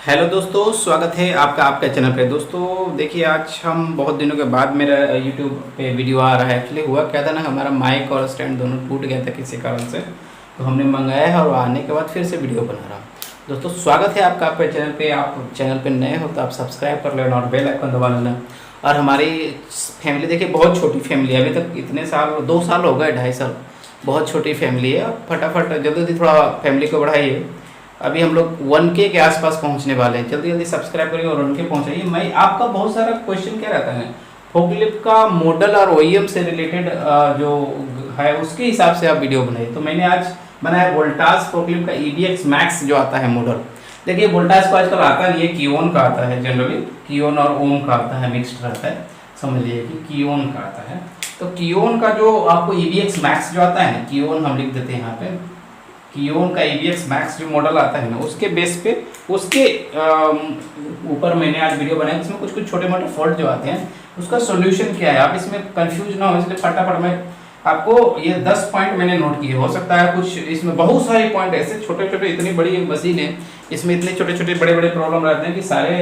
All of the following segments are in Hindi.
हेलो दोस्तों, स्वागत है आपका आपके चैनल पे। दोस्तों देखिए, आज हम बहुत दिनों के बाद मेरा यूट्यूब पे वीडियो आ रहा है। एक्चुअली हुआ क्या था ना, हमारा माइक और स्टैंड दोनों टूट गया था किसी कारण से, तो हमने मंगाया है और आने के बाद फिर से वीडियो बना रहा हूँ। दोस्तों स्वागत है आपका आपके चैनल पे। आप चैनल पे नए हो तो आप सब्सक्राइब कर लेना और बेल आइकन दबा लेना। और हमारी फैमिली देखिए, बहुत छोटी फैमिली है। अभी तक इतने साल, 2 साल हो गए, 2.5 साल, बहुत छोटी फैमिली है। फटाफट जल्दी जल्दी थोड़ा फैमिली को बढ़ाइए। अभी हम लोग 1K के आसपास पहुंचने वाले हैं। जल्दी जल्दी सब्सक्राइब करिए और 1K पहुंचाइए। मैं आपका बहुत सारा क्वेश्चन क्या रहता है, फोकलिफ्ट का मॉडल और ओईएम से रिलेटेड जो है उसके हिसाब से आप वीडियो बनाइए। तो मैंने आज बनाया वोल्टास फोकलिफ्ट का EDX मैक्स जो आता है मॉडल। देखिए वोल्टास को आजकल आता नहीं है, कियोन का आता है। जनरली कियोन और ओम का आता है, मिक्सड रहता है। समझ लीजिए कि कियोन का आता है। तो कियोन का जो आपको EDX मैक्स जो आता है ना, कियोन हम लिख देते हैं यहाँ पे, कियोन का EDX मैक्स जो मॉडल आता है ना, उसके बेस पे उसके ऊपर मैंने आज वीडियो बनाया। इसमें कुछ कुछ छोटे मोटे फॉल्ट जो आते हैं उसका सॉल्यूशन क्या है, आप इसमें कंफ्यूज ना हो, इसलिए फटाफट मैं आपको ये 10 पॉइंट मैंने नोट किए। हो सकता है कुछ इसमें बहुत सारे पॉइंट ऐसे छोटे छोटे, इतनी बड़ी मशीन है, इसमें इतने छोटे छोटे बड़े बड़े प्रॉब्लम रहते हैं कि सारे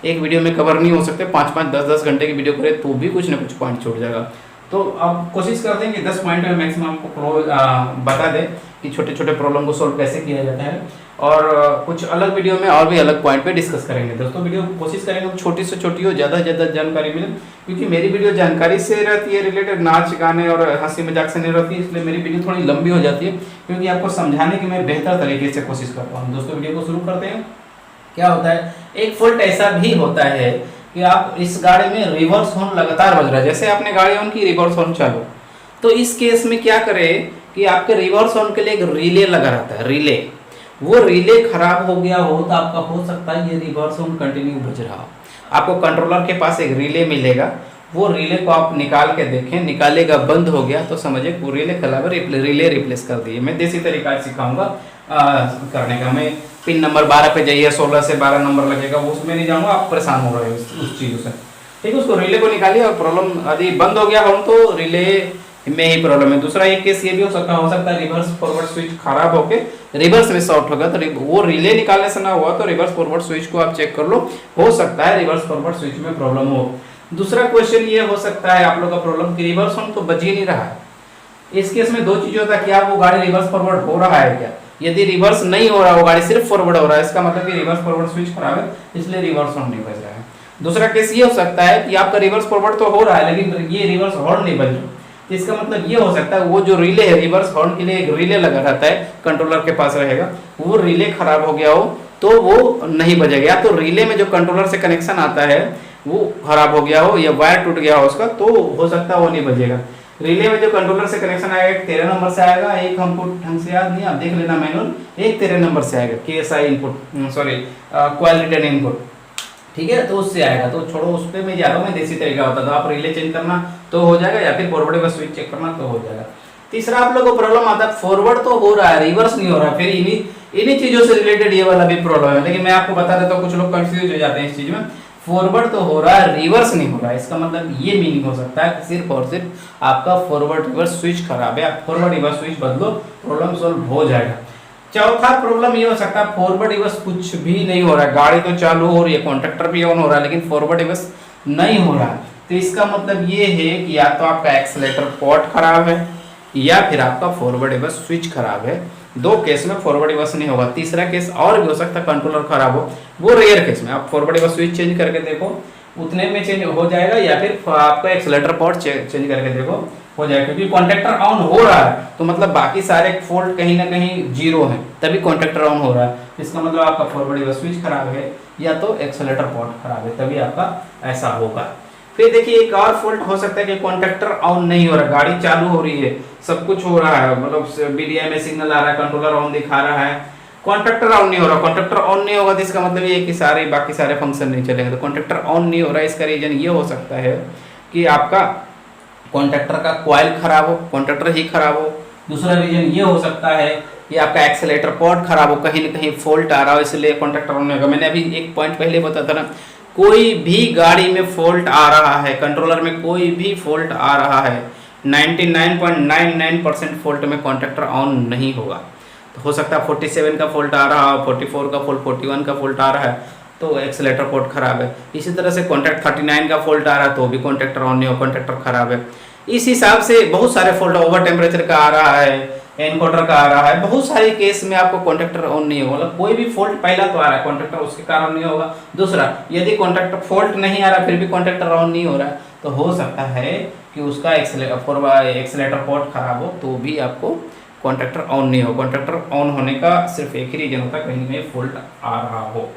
एक वीडियो में कवर नहीं हो सकते। 5-5 10-10 घंटे की वीडियो करें तो भी कुछ ना कुछ पॉइंट छूट जाएगा। तो अब कोशिश करते हैं कि 10 पॉइंट में मैक्सिमम आपको बता दें कि छोटे छोटे प्रॉब्लम को सोल्व कैसे किया जाता है। और कुछ अलग वीडियो में और भी अलग पॉइंट पे डिस्कस करेंगे। दोस्तों वीडियो कोशिश करेंगे छोटी से छोटी हो, ज़्यादा से ज़्यादा जानकारी मिले, क्योंकि मेरी वीडियो जानकारी से रहती है रिलेटेड, नाच गाने और हंसी मजाक से नहीं रहती है। इसलिए मेरी वीडियो थोड़ी लंबी हो जाती है, क्योंकि आपको समझाने की मैं बेहतर तरीके से कोशिश करता हूँ। दोस्तों वीडियो को शुरू करते हैं। क्या होता है, एक फॉल्ट ऐसा भी होता है कि आप इस गाड़ी में रिवर्स हॉर्न लगातार बज रहा है। जैसे आपने गाड़ी ऑन की, रिवर्स हॉर्न चालू, तो इस केस में क्या करें कि आपके रिवर्स हॉर्न के लिए एक रिले लगा रहता है। रिले, वो रिले खराब हो गया हो तो आपका हो सकता है ये रिवर्स हॉर्न कंटिन्यू बज रहा हो। आपको कंट्रोलर के पास एक रिले मिलेगा, वो रिले को आप निकाल के देखें, निकालेगा बंद हो गया तो समझे वो रिले खराब है, रिले रिप्लेस कर दिए। मैं देसी तरीका सिखाऊंगा करने का। मैं पिन नंबर 12 पे जाइए, 16 से 12 नंबर लगेगा, वो उसमें नहीं जाऊंगा, आप परेशान हो रहे हो उस चीज़ों से। ठीक है, उसको रिले को निकालिए और प्रॉब्लम यदि बंद हो गया हो तो रिले में ही प्रॉब्लम है। दूसरा एक केस ये भी हो सकता है रिवर्स फॉरवर्ड स्विच खराब होके रिवर्स में शॉर्ट होगा, तो वो रिले निकालने से ना हुआ तो रिवर्स फॉरवर्ड स्विच को आप चेक कर लो, हो सकता है रिवर्स फॉरवर्ड स्विच में प्रॉब्लम हो। दूसरा क्वेश्चन ये हो सकता है आप लोग का प्रॉब्लम कि रिवर्स ऑन तो बज ही नहीं रहा है। इस केस में 2 चीजें होता है, क्या वो गाड़ी रिवर्स फॉरवर्ड हो रहा है क्या। यदि रिवर्स नहीं हो रहा, वो गाड़ी सिर्फ फॉरवर्ड हो रहा है, इसका मतलब कि रिवर्स फॉरवर्ड स्विच खराब है, इसलिए रिवर्स ऑन नहीं बज रहा है। दूसरा केस ये हो सकता है कि आपका रिवर्स फॉरवर्ड तो हो रहा है लेकिन ये रिवर्स हॉर्न नहीं बज रहा। इसका मतलब ये हो सकता है वो जो रिले है, रिवर्स हॉर्न के लिए एक रिले लगा रहता है, कंट्रोलर के पास रहेगा, वो रिले खराब हो गया हो तो वो नहीं बजेगा। या तो रिले में जो कंट्रोलर से कनेक्शन आता है वो खराब हो गया हो या वायर टूट गया हो उसका, तो हो सकता है वो नहीं बजेगा। रिले में जो कंट्रोलर से कनेक्शन आएगा, एक 13 नंबर से आएगा, एक हमको ढंग से याद नहीं, आप देख लेना मैनुअल, एक 13 नंबर से आएगा, KSI input, sorry quality return input. ठीक है, तो उससे आएगा। तो छोड़ो, उस पर मैं जा रहा हूँ, मैं देसी तरीका होता था। आप रिले चेंज करना तो हो जाएगा, या फिर फॉरवर्ड का स्विच चेक करना तो हो जाएगा। तीसरा आप लोगों को प्रॉब्लम आता है फॉरवर्ड तो हो रहा है, रिवर्स नहीं हो रहा है। फिर इन्हीं चीजों से रिलेटेड ये वाला भी प्रॉब्लम है, लेकिन मैं आपको बता देता हूँ, कुछ लोग कंफ्यूज हो जाते हैं इस चीज में। फॉरवर्ड तो हो रहा है, रिवर्स नहीं हो रहा है, इसका मतलब ये मीनिंग हो सकता है सिर्फ और सिर्फ आपका फॉरवर्ड रिवर्स स्विच खराब है। आप फॉरवर्ड रिवर्स स्विच बदलो, प्रॉब्लम सॉल्व हो जाएगा। चौथा प्रॉब्लम ये हो सकता है फॉरवर्ड रिवर्स कुछ भी नहीं हो रहा है, गाड़ी तो चालू हो रही है, कॉन्ट्रैक्टर भी ऑन हो रहा है, लेकिन फॉरवर्ड रिवर्स नहीं हो रहा है। तो इसका मतलब ये है कि या तो आपका एक्सीलरेटर पॉट खराब है या फिर आपका फॉरवर्ड रिवर्स स्विच खराब है। 2 केस में फॉरवर्ड रिवर्स नहीं होगा। तीसरा केस और भी हो सकता है कंट्रोलर खराब हो, वो रेयर केस में आप फॉरवर्ड रिवर्स स्विच चेंज करके देखो, उतने में चेंज हो जाएगा, या फिर आपका एक्सीलरेटर पॉट चेंज करके देखो, हो जाएगा। क्योंकि कॉन्ट्रैक्टर ऑन हो रहा है तो मतलब बाकी सारे फॉल्ट कहीं ना कहीं जीरो है, तभी कॉन्ट्रैक्टर ऑन हो रहा है। इसका मतलब आपका फॉरवर्ड रिवर्स स्विच खराब है या तो एक्सीलरेटर पॉट खराब है, तभी आपका ऐसा होगा। फिर देखिए एक और फॉल्ट हो सकता है कि कॉन्ट्रैक्टर ऑन नहीं हो रहा, गाड़ी चालू हो रही है, सब कुछ हो रहा है, मतलब BDI में सिग्नल आ रहा है, कंट्रोलर ऑन दिखा रहा है, कॉन्ट्रैक्टर ऑन नहीं हो रहा। कॉन्ट्रैक्टर ऑन नहीं होगा तो इसका मतलब ये है कि सारे बाकी सारे फंक्शन नहीं चलेंगे। तो कॉन्ट्रैक्टर ऑन नहीं हो रहा है, इसका रीजन ये हो सकता है कि आपका कॉन्ट्रैक्टर का कॉइल खराब हो, कॉन्ट्रैक्टर ही खराब हो। दूसरा रीजन ये हो सकता है कि आपका एक्सीलरेटर पॉट खराब हो, कहीं ना कहीं फॉल्ट आ रहा हो, इसलिए कॉन्ट्रैक्टर ऑन नहीं होगा। मैंने अभी एक पॉइंट पहले बताया था ना, कोई भी गाड़ी में फॉल्ट आ रहा है, कंट्रोलर में कोई भी फॉल्ट आ रहा है, 99.99% फॉल्ट में कॉन्ट्रैक्टर ऑन नहीं होगा। तो हो सकता है 47 का फॉल्ट आ रहा है, 44 का फॉल्ट, 41 का फॉल्ट आ रहा है, तो एक्सेलेटर पोर्ट खराब है। इसी तरह से कॉन्टैक्ट 39 का फॉल्ट आ रहा है तो भी कॉन्टैक्टर ऑन नहीं हो, कॉन्टैक्टर खराब है। इस हिसाब से बहुत सारे फॉल्ट, ओवर टेम्परेचर का आ रहा है, एनकोडर का आ रहा है, बहुत सारे केस में आपको कॉन्टैक्टर ऑन नहीं होगा। मतलब कोई भी फॉल्ट पहला तो आ रहा है कॉन्टैक्टर उसके कारण नहीं होगा। दूसरा, यदि कॉन्टैक्टर फॉल्ट नहीं आ रहा फिर भी कॉन्टैक्टर ऑन नहीं हो रहा है तो हो सकता है कि उसका एक्सेलेटर पोर्ट खराब हो तो भी आपको कॉन्टैक्टर ऑन नहीं हो। कॉन्टैक्टर ऑन होने का सिर्फ एक ही रीजन होता है, कहीं कहीं फॉल्ट आ रहा हो।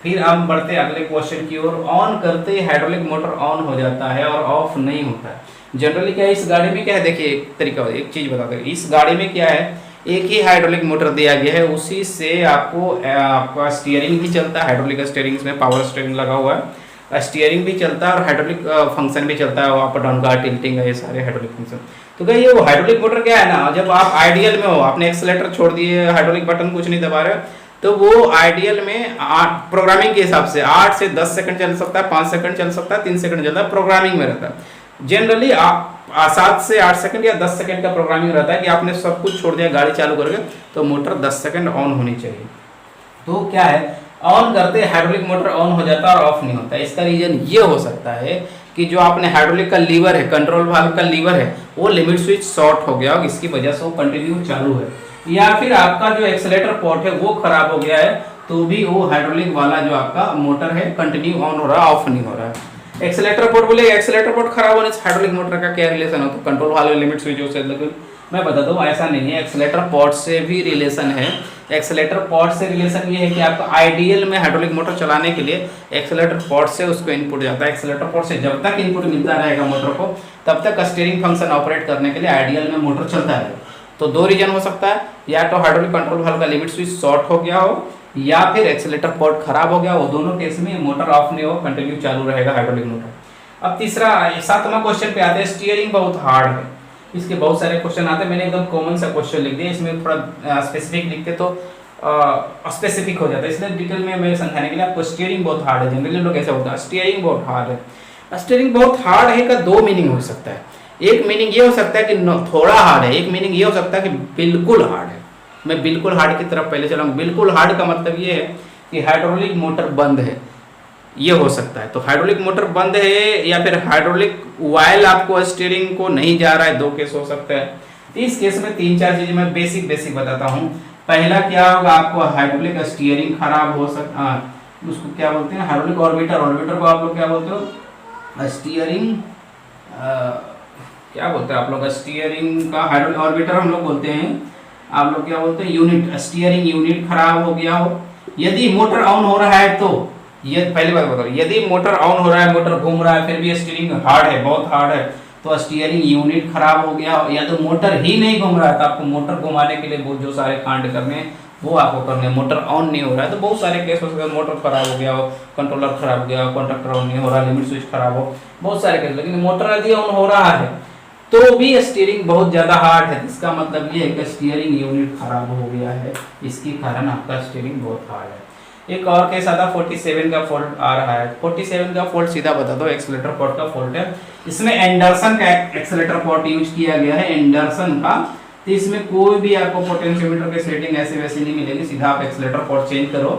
फिर हम बढ़ते अगले क्वेश्चन की ओर। ऑन करते ही हाइड्रोलिक मोटर ऑन हो जाता है और ऑफ नहीं होता है। जनरली क्या है इस गाड़ी में, क्या है देखिए एक तरीका, एक चीज बताते हैं। इस गाड़ी में क्या है, एक ही हाइड्रोलिक मोटर दिया गया है, उसी से आपको आपका स्टीयरिंग भी चलता है। हाइड्रोलिक स्टीयरिंग, इसमें पावर स्टीयरिंग लगा हुआ है, स्टीयरिंग भी चलता है और हाइड्रोलिक फंक्शन भी चलता है, अप डाउन का टिल्टिंग है, ये सारे हाइड्रोलिक फंक्शन। तो क्या ये वो हाइड्रोलिक मोटर क्या है ना, जब आप आइडियल में हो, आपने एक्सीलरेटर छोड़ दिए, हाइड्रोलिक बटन कुछ नहीं दबा रहे, तो वो आइडियल में प्रोग्रामिंग के हिसाब से 8 से 10 सेकंड चल सकता है, 5 सेकंड चल सकता है, 3 सेकंड चलता है, प्रोग्रामिंग में रहता है। जनरली 7 से 8 सेकंड या 10 सेकंड का प्रोग्रामिंग रहता है कि आपने सब कुछ छोड़ दिया गाड़ी चालू करके तो मोटर 10 सेकंड ऑन होनी चाहिए। तो क्या है, ऑन करते हाइड्रोलिक मोटर ऑन हो जाता है और ऑफ नहीं होता। इसका रीजन ये हो सकता है कि जो आपने हाइड्रोलिक का लीवर है, कंट्रोल वाल्व का लीवर है, वो लिमिट स्विच शॉर्ट हो गया और इसकी वजह से वो कंटिन्यू चालू है, या फिर आपका जो एक्सेलेटर पोर्ट है वो खराब हो गया है तो भी वो हाइड्रोलिक वाला जो आपका मोटर है कंटिन्यू ऑन हो रहा है, ऑफ नहीं हो रहा है। एक्सेलेटर पोर्ट बोले, एक्सेलेटर पोर्ट खराब होने से हाइड्रोलिक मोटर का क्या रिलेशन हो, तो कंट्रोल वाले लिमिट स्विच से, लेकिन मैं बता दूं ऐसा नहीं है। एक्सेलेटर पोर्ट से भी रिलेशन है। एक्सेलेटर पोर्ट से रिलेशन ये है कि आपको आइडियल में हाइड्रोलिक मोटर चलाने के लिए एक्सेलेटर पोर्ट से उसको इनपुट जाता है। एक्सेलेटर पोर्ट से जब तक इनपुट मिलता रहेगा मोटर को तब तक स्टीयरिंग फंक्शन ऑपरेट करने के लिए आइडियल में मोटर चलता रहेगा। तो दो रीजन हो सकता है, या तो हाइड्रोलिक कंट्रोल वाल्व का लिमिट स्विच शॉर्ट हो गया हो या फिर एक्सेलेटर पोर्ट खराब हो गया हो। दोनों केस में मोटर ऑफ नहीं हो, कंटिन्यू चालू रहेगा हाइड्रोलिक मोटर। अब तीसरा 7वां क्वेश्चन पे आते हैं। स्टीयरिंग बहुत हार्ड है, इसके बहुत सारे क्वेश्चन आते हैं। मैंने एकदम कॉमन सा क्वेश्चन लिख दिया, इसमें थोड़ा स्पेसिफिक लिखते तो स्पेसिफिक हो जाता है, इसलिए डिटेल में मैं समझाने के लिए आपको स्टीयरिंग बहुत हार्ड है। जनरली लोग ऐसा होता है स्टीयरिंग बहुत हार्ड है। स्टीयरिंग बहुत हार्ड है का दो मीनिंग हो सकता है। एक मीनिंग ये हो सकता है कि थोड़ा हार्ड है, एक मीनिंग ये हो सकता है कि बिल्कुल हार्ड है। मैं बिल्कुल हार्ड की तरफ पहले चलाऊंगा। बिल्कुल हार्ड का मतलब ये है कि हाइड्रोलिक मोटर बंद है, ये हो सकता है। तो हाइड्रोलिक मोटर बंद है या फिर हाइड्रोलिक वायल आपको स्टीयरिंग को नहीं जा रहा है, दो केस हो सकता है। तो इस केस में 3-4 चीजें मैं बेसिक बताता हूँ। पहला क्या होगा, आपको हाइड्रोलिक स्टीयरिंग खराब हो सकता, उसको क्या बोलते हैं, हाइड्रोलिक ऑर्बिटर। ऑर्बिटर को आप लोग क्या बोलते हो, स्टीयरिंग क्या बोलते हैं आप लोग, स्टीयरिंग का हाइड्रोलिक ऑर्बिटर हम लोग बोलते हैं, आप लोग क्या बोलते हैं, यूनिट। स्टीयरिंग यूनिट खराब हो गया हो, यदि मोटर ऑन हो रहा है तो, ये पहली बात बताओ, यदि मोटर ऑन हो रहा है, मोटर घूम रहा है, फिर भी स्टीयरिंग हार्ड है, बहुत हार्ड है, तो स्टीयरिंग यूनिट खराब हो गया हो। या तो मोटर ही नहीं घूम रहा है, तो आपको मोटर घुमाने के लिए बहुत जो सारे कांड करने हैं वो आपको करने, मोटर ऑन नहीं हो रहा है तो बहुत सारे केस हो सकते हैं। मोटर खराब हो गया हो, कंट्रोलर खराब हो गया हो, कॉन्टैक्टर ऑन नहीं हो रहा, लिमिट स्विच खराब हो, बहुत सारे केस। लेकिन मोटर यदि ऑन हो रहा है तो भी स्टीयरिंग बहुत ज्यादा हार्ड है, इसका मतलब ये है कि स्टीयरिंग यूनिट खराब हो गया है, इसके कारण आपका स्टीयरिंग बहुत हार्ड है। एक और केस आता 47 का फॉल्ट आ रहा है। 47 का फॉल्ट सीधा बता दो, एक्सेलेटर पोर्ट का फॉल्ट है। इसमें एंडरसन का एक्सेलेटर पोर्ट यूज किया गया है, एंडरसन का। तो इसमें कोई भी आपको पोटेंशियोमीटर की सेटिंग ऐसे वैसे नहीं मिलेगी, सीधा आप एक्सेलेटर पोर्ट चेंज करो,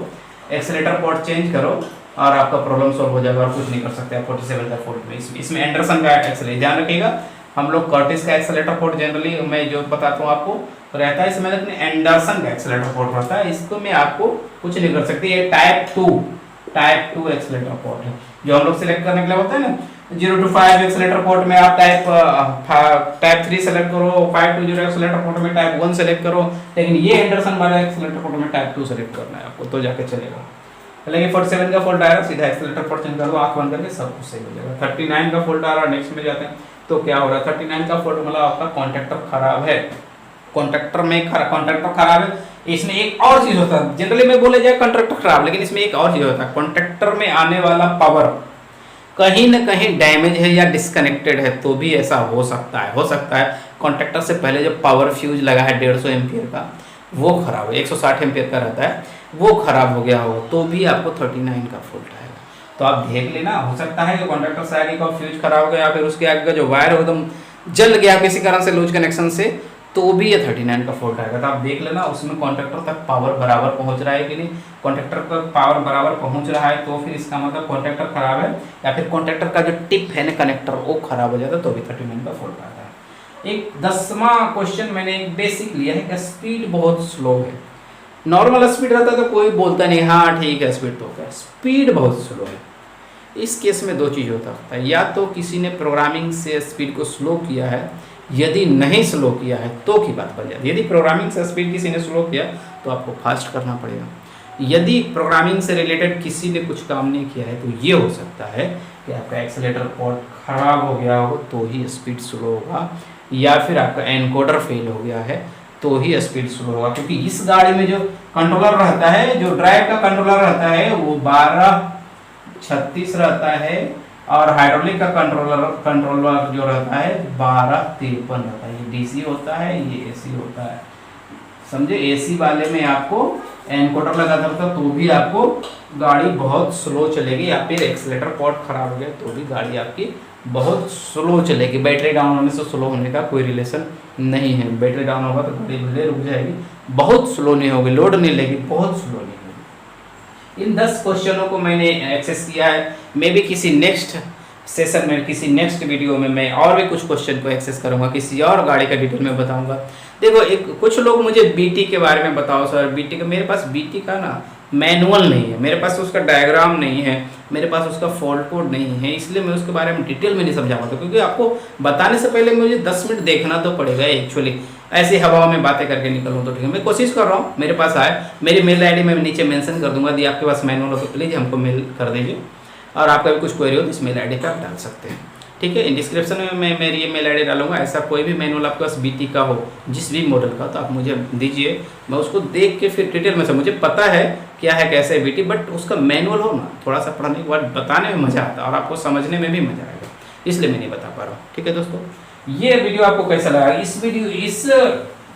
एक्सेलेटर पोर्ट चेंज करो और आपका प्रॉब्लम सॉल्व हो जाएगा और कुछ नहीं कर सकते आप 47 का फॉल्ट में। इसमें एंडरसन का एक्सेलेटर, ध्यान रखिएगा। हम लोग कर्टिस का एक्सेलेटर पोर्ट जनरली मैं जो बताता हूँ आपको रहता है, इसमें लेकिन एंडरसन का एक्सेलेटर पोर्ट रहता है, इसको मैं आपको कुछ नहीं कर सकती। ये टाइप 2 एक्सेलेटर पोर्ट है जो हम लोग सिलेक्ट करने के लिए होता है ना। 0 to 5 एक्सेलेटर पोर्ट में आप टाइप 3 सेलेक्ट करो, 5 to 0 एक्सेलेटर पोर्ट में टाइप 1 सेलेक्ट करो, लेकिन ये एंडरसन वाला एक्सेलेटर पोर्ट में टाइप 2 सेलेक्ट करना है आपको, तो जाके चलेगा। लेकिन 47 का फॉल्ट आया, सीधा एक्सेलेटर पोर्ट चेंज कर दो, आंख बंद करके सब कुछ सही हो जाएगा। 39 का फॉल्ट आ रहा है, नेक्स्ट में जाते हैं। तो क्या हो रहा है, 39 का फॉल्ट मतलब आपका कॉन्टैक्टर खराब है, कॉन्टैक्टर खराब है। इसमें एक और चीज होता है, जनरली में बोले जाए कॉन्टैक्टर खराब, लेकिन इसमें एक और चीज होता है, कॉन्टैक्टर में आने वाला पावर कहीं न कहीं डैमेज है या डिस्कनेक्टेड है तो भी ऐसा हो सकता है। कॉन्टैक्टर से पहले जो पावर फ्यूज लगा है 150 एम्पियर का वो खराब है, 160 एम्पियर का रहता है, वो खराब हो गया हो तो भी आपको 39 का फॉल्ट आएगा। तो आप देख लेना, हो सकता है कि कॉन्टैक्टर से आगे का फ्यूज खराब हो गया या फिर उसके आगे का जो वायर हो एकदम जल गया किसी कारण से लूज कनेक्शन से, तो भी ये 39 का फॉल्ट आएगा। तो आप देख लेना उसमें कॉन्ट्रैक्टर तक पावर बराबर पहुंच रहा है कि नहीं। कॉन्ट्रैक्टर तक पावर बराबर पहुंच रहा है तो फिर इसका मतलब कॉन्ट्रैक्टर खराब है, या फिर कॉन्ट्रैक्टर का जो टिप है ना कनेक्टर वो खराब हो जाता है तो भी 39 का फॉल्ट आता है। एक 10वां क्वेश्चन मैंने एक बेसिक लिया है कि स्पीड बहुत स्लो है। नॉर्मल स्पीड रहता है तो कोई बोलता नहीं हाँ ठीक है स्पीड तो क्या, स्पीड बहुत स्लो है। इस केस में दो चीज़ होता है, या तो किसी ने प्रोग्रामिंग से स्पीड को स्लो किया है, यदि नहीं स्लो किया है तो की बात बन जाती है। यदि प्रोग्रामिंग से स्पीड किसी ने स्लो किया तो आपको फास्ट करना पड़ेगा। यदि प्रोग्रामिंग से रिलेटेड किसी ने कुछ काम नहीं किया है तो ये हो सकता है कि आपका एक्सेलेरेटर पोर्ट खराब हो गया हो तो ही स्पीड स्लो होगा, या फिर आपका एनकोडर फेल हो गया है तो ही स्पीड स्लो होगा। क्योंकि इस गाड़ी में जो कंट्रोलर रहता है, जो ड्राइव का कंट्रोलर रहता है वो 1236 रहता है, और हाइड्रोलिक का कंट्रोलर जो रहता है 1253 रहता है। ये डीसी होता है, ये एसी होता है, समझे। एसी वाले में आपको एनकोडर लगा था तो भी आपको गाड़ी बहुत स्लो चलेगी, या फिर एक्सीलेटर पोर्ट खराब हो गया तो भी गाड़ी आपकी बहुत स्लो चलेगी। बैटरी डाउन होने से स्लो होने का कोई रिलेशन नहीं है। बैटरी डाउन होगा तो गाड़ी भले रुक जाएगी, बहुत स्लो नहीं होगी, लोड नहीं लेगी, बहुत स्लो नहीं होगी। इन 10 क्वेश्चनों को मैंने एक्सेस किया है। मे भी किसी नेक्स्ट सेशन में, किसी नेक्स्ट वीडियो में मैं और भी कुछ क्वेश्चन को एक्सेस करूंगा, किसी और गाड़ी का डिटेल में बताऊंगा। देखो कुछ लोग मुझे बीटी के बारे में बताओ सर, बीटी का, मेरे पास बीटी का ना मैनुअल नहीं है, मेरे पास उसका डायग्राम नहीं है, मेरे पास उसका फॉल्ट कोड नहीं है, इसलिए मैं उसके बारे में डिटेल में नहीं समझा पाता। क्योंकि आपको बताने से पहले मुझे 10 मिनट देखना तो पड़ेगा एक्चुअली। ऐसी हवाओं में बातें करके निकलूँ तो ठीक है, मैं कोशिश कर रहा हूँ मेरे पास आए। मेरी मेल आईडी मैं नीचे मेंशन कर दूंगा, यदि आपके पास मैनुअल हो तो प्लीज़ हमको मेल कर दीजिए, और आपका भी कुछ क्वेरी हो तो इस मेल आईडी पर आप डाल सकते हैं, ठीक है। इन डिस्क्रिप्शन में मैं मेरी ये मेल आईडी डालूंगा। ऐसा कोई भी मैनुअल आपके पास बीटी का हो, जिस भी मॉडल का, तो आप मुझे दीजिए, मैं उसको देख के फिर डिटेल में से, मुझे पता है क्या है कैसे है बीटी, बट उसका मैनुअल हो ना, थोड़ा सा पढ़ने के बाद बताने में मज़ा आता है और आपको समझने में भी मज़ा आएगा, इसलिए मैं नहीं बता पा रहा हूँ, ठीक है दोस्तों। ये वीडियो आपको कैसा लगा, इस वीडियो इस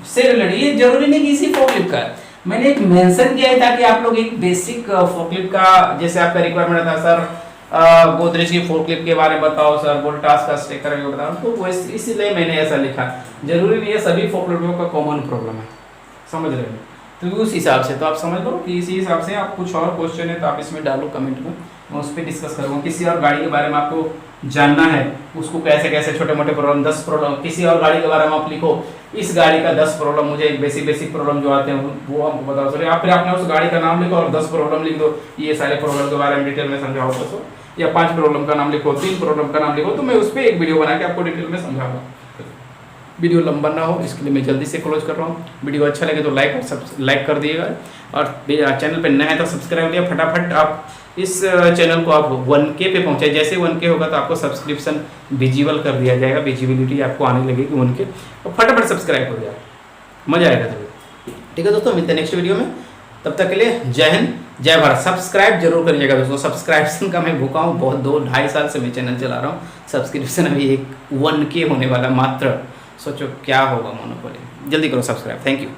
से रिलेटेड, ये जरूरी नहीं कि इसी फोकलिप का, मैंने एक मेंशन किया है ताकि आप लोग एक बेसिक फोकलिप का, जैसे आपका रिक्वायरमेंट था सर गोदरेज की फोकलिप के बारे में बताओ सर, वोल्टास का स्टेकर भी बताओ, तो इसीलिए मैंने ऐसा लिखा। जरूरी नहीं है सभी फोकलिपों का कॉमन प्रॉब्लम है, समझ रहे हैं, तो उस हिसाब से तो आप समझ लो कि इसी हिसाब से आप कुछ और क्वेश्चन है तो आप इसमें डालो कमेंट में, मैं उस पर डिस्कस करूँगा। किसी और गाड़ी के बारे में आपको जानना है, उसको कैसे कैसे छोटे मोटे प्रॉब्लम, 10 प्रॉब्लम, किसी और गाड़ी के बारे में आप लिखो इस गाड़ी का 10 प्रॉब्लम, मुझे एक बेसिक प्रॉब्लम जो आते हैं वो हमको बताओ सर, या फिर आपने उस गाड़ी का नाम लिखो और 10 प्रॉब्लम लिख दो, ये सारे प्रॉब्लम के बारे में डिटेल में समझाओ दोस्तों, या 5 प्रॉब्लम का नाम लिखो, 3 प्रॉब्लम का नाम लिखो, तो मैं उस पर एक वीडियो बना के आपको डिटेल में समझाऊंगा। वीडियो लंबा ना हो इसके लिए मैं जल्दी से क्लोज कर रहा हूँ। वीडियो अच्छा लगे तो लाइक कर दिएगा, और चैनल पे नया है तो सब्सक्राइब किया फटाफट। आप इस चैनल को आप 1K पे पहुँचाए, जैसे 1K होगा तो आपको सब्सक्रिप्शन विजिबल कर दिया जाएगा, विजिबिलिटी आपको आने लगेगी 1K, और फटाफट सब्सक्राइब हो जाएगा, मज़ा आएगा तभी, ठीक है दोस्तों। मिलते हैं नेक्स्ट वीडियो में, तब तक के लिए जय हिंद जय भारत। सब्सक्राइब जरूर करिएगा दोस्तों, सब्सक्रिप्शन का मैं भूखा हूँ, बहुत 2-2.5 साल से मैं चैनल चला रहा हूँ, सब्सक्रिप्शन अभी एक 1K होने वाला मात्र, सोचो क्या होगा मोनोपोली। जल्दी करो सब्सक्राइब, थैंक यू।